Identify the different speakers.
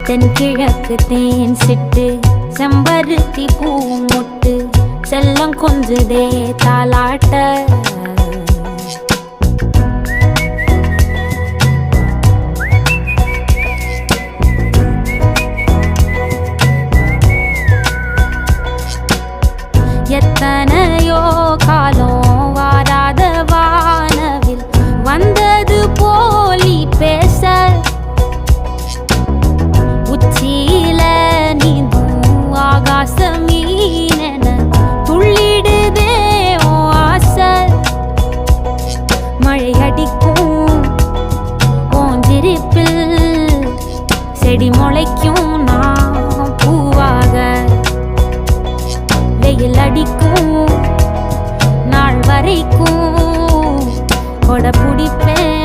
Speaker 1: தென்கிழக்கு தேன் சிட்டு செம்பருத்தி பூ முட்டு செல்லம் கொஞ்சுதே தாலாட்ட எத்தனையோ காலம் வாராத வானவில் வந்தது போலி பேச உச்சியில நீந்தும் ஆகாச மீனென துள்ளிடுதே ஓ ஆசை மழை அடிக்கும் ஓஞ்சிருப்பில் செடி முளைக்கும் நான் பூவாக வெயில் அடிக்கும் நாள் வரைக்கும் கொடை பிடிப்பேன்